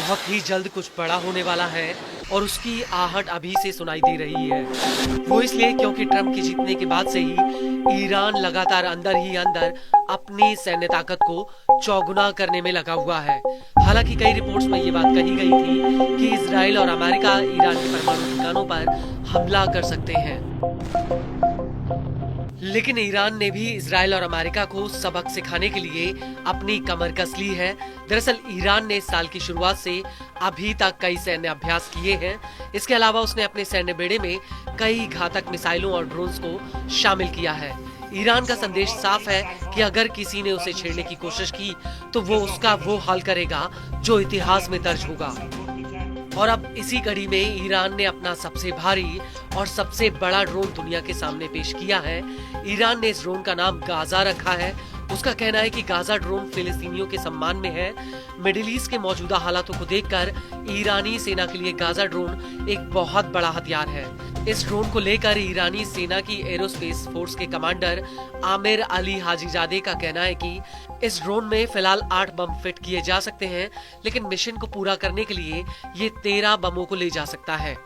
बहुत ही जल्द कुछ बड़ा होने वाला है और उसकी आहट अभी से सुनाई दे रही है। वो इसलिए क्योंकि ट्रंप के जीतने के बाद से ही ईरान लगातार अंदर ही अंदर अपनी सैन्य ताकत को चौगुना करने में लगा हुआ है। हालांकि कई रिपोर्ट्स में ये बात कही गई थी कि इजराइल और अमेरिका ईरान के परमाणु ठिकानों पर हमला कर सकते हैं, लेकिन ईरान ने भी इजराइल और अमेरिका को सबक सिखाने के लिए अपनी कमर कस ली है। दरअसल ईरान ने इस साल की शुरुआत से अभी तक कई सैन्य अभ्यास किए हैं। इसके अलावा उसने अपने सैन्य बेड़े में कई घातक मिसाइलों और ड्रोन्स को शामिल किया है। ईरान का संदेश साफ है कि अगर किसी ने उसे छेड़ने की कोशिश की तो वो उसका वो हाल करेगा जो इतिहास में दर्ज होगा। और अब इसी कड़ी में ईरान ने अपना सबसे भारी और सबसे बड़ा ड्रोन दुनिया के सामने पेश किया है। ईरान ने इस ड्रोन का नाम गाजा रखा है। उसका कहना है कि गाजा ड्रोन फिलिस्तीनियों के सम्मान में है। मिडिल ईस्ट के मौजूदा हालातों को देखकर ईरानी सेना के लिए गाजा ड्रोन एक बहुत बड़ा हथियार है। इस ड्रोन को लेकर ईरानी सेना की एरोस्पेस फोर्स के कमांडर आमिर अली हाजीजादे का कहना है कि इस ड्रोन में फिलहाल 8 बम फिट किए जा सकते हैं, लेकिन मिशन को पूरा करने के लिए ये 13 बमों को ले जा सकता है।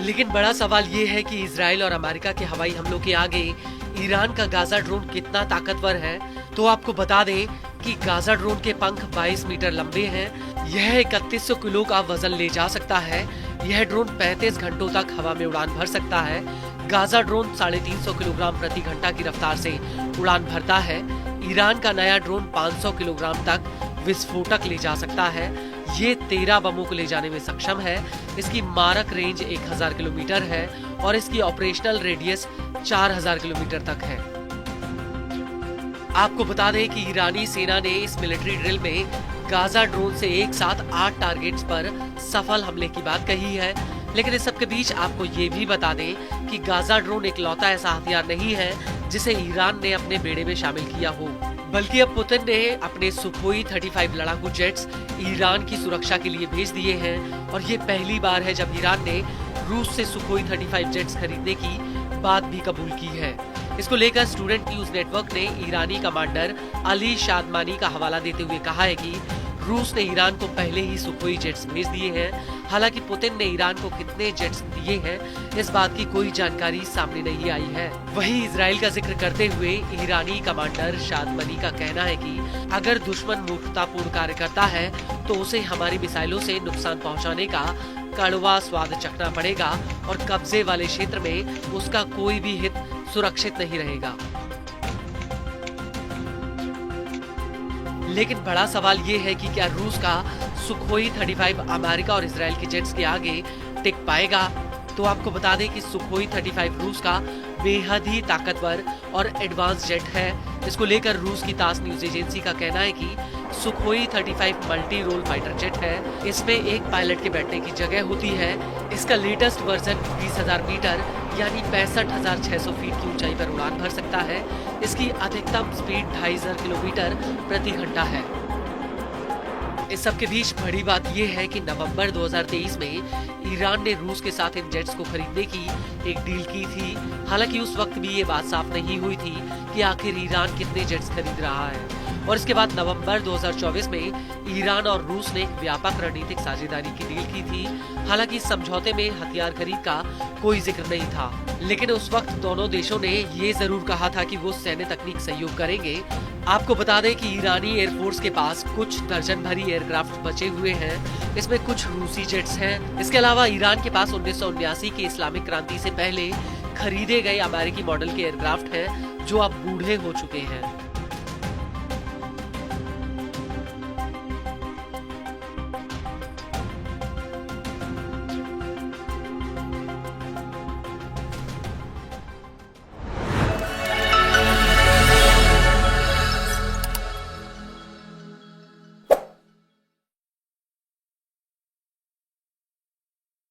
लेकिन बड़ा सवाल ये है कि इजराइल और अमेरिका के हवाई हमलों के आगे ईरान का गाजा ड्रोन कितना ताकतवर है। तो आपको बता दें कि गाजा ड्रोन के पंख 22 मीटर लंबे हैं। यह 3100 किलो का वजन ले जा सकता है। यह ड्रोन 35 घंटों तक हवा में उड़ान भर सकता है। गाजा ड्रोन 350 किलोग्राम प्रति घंटा की रफ्तार से उड़ान भरता है। ईरान का नया ड्रोन 500 किलोग्राम तक विस्फोटक ले जा सकता है। ये 13 बमों को ले जाने में सक्षम है। इसकी मारक रेंज 1000 किलोमीटर है और इसकी ऑपरेशनल रेडियस 4000 किलोमीटर तक है। आपको बता दें कि ईरानी सेना ने इस मिलिट्री ड्रिल में गाजा ड्रोन से एक साथ 8 टारगेट्स पर सफल हमले की बात कही है। लेकिन इस सब के बीच आपको ये भी बता दें कि गाजा ड्रोन इकलौता ऐसा हथियार नहीं है जिसे ईरान ने अपने बेड़े में शामिल किया हो, बल्कि अब पुतिन ने अपने सुखोई 35 लड़ाकू जेट्स ईरान की सुरक्षा के लिए भेज दिए हैं। और ये पहली बार है जब ईरान ने रूस से सुखोई 35 जेट्स खरीदने की बात भी कबूल की है। इसको लेकर स्टूडेंट न्यूज नेटवर्क ने ईरानी कमांडर अली शादमानी का हवाला देते हुए कहा है कि रूस ने ईरान को पहले ही सुखोई जेट्स भेज दिए हैं। हालांकि पुतिन ने ईरान को कितने जेट्स दिए हैं इस बात की कोई जानकारी सामने नहीं आई है। वहीं इजराइल का जिक्र करते हुए ईरानी कमांडर शादमानी का कहना है कि अगर दुश्मन मूर्खतापूर्ण कार्य करता है तो उसे हमारी मिसाइलों से नुकसान पहुंचाने का कड़वा स्वाद चखना पड़ेगा और कब्जे वाले क्षेत्र में उसका कोई भी हित सुरक्षित नहीं रहेगा। लेकिन बड़ा सवाल ये है कि क्या रूस का सुखोई 35 अमेरिका और इजराइल के जेट्स के आगे टिक पाएगा। तो आपको बता दें कि सुखोई 35 रूस का बेहद ही ताकतवर और एडवांस जेट है। इसको लेकर रूस की तास न्यूज एजेंसी का कहना है कि Sukhoi 35 multi role fighter jet है। इसमें एक पायलट के बैठने की जगह होती है। इसका लेटेस्ट वर्जन 20,000 मीटर यानी 65,600 फीट की ऊंचाई पर उड़ान भर सकता है। इसकी अधिकतम स्पीड 2500 किलोमीटर प्रति घंटा है। इस सब के बीच बड़ी बात यह है कि नवंबर 2023 में ईरान ने रूस के साथ इन जेट्स को खरीदने की एक डील की थी। हालांकि उस वक्त भी ये बात साफ नहीं हुई थी कि आखिर ईरान कितने जेट्स खरीद रहा है। और इसके बाद नवंबर 2024 में ईरान और रूस ने एक व्यापक रणनीतिक साझेदारी की डील की थी। हालांकि इस समझौते में हथियार खरीद का कोई जिक्र नहीं था, लेकिन उस वक्त दोनों देशों ने ये जरूर कहा था कि वो सैन्य तकनीक सहयोग करेंगे। आपको बता दें कि ईरानी एयरफोर्स के पास कुछ दर्जन भरी एयरक्राफ्ट बचे हुए हैं। इसमें कुछ रूसी जेट्स हैं। इसके अलावा ईरान के पास 1979 की इस्लामिक क्रांति से पहले खरीदे गए अमेरिकी मॉडल के एयरक्राफ्ट हैं जो अब बूढ़े हो चुके हैं।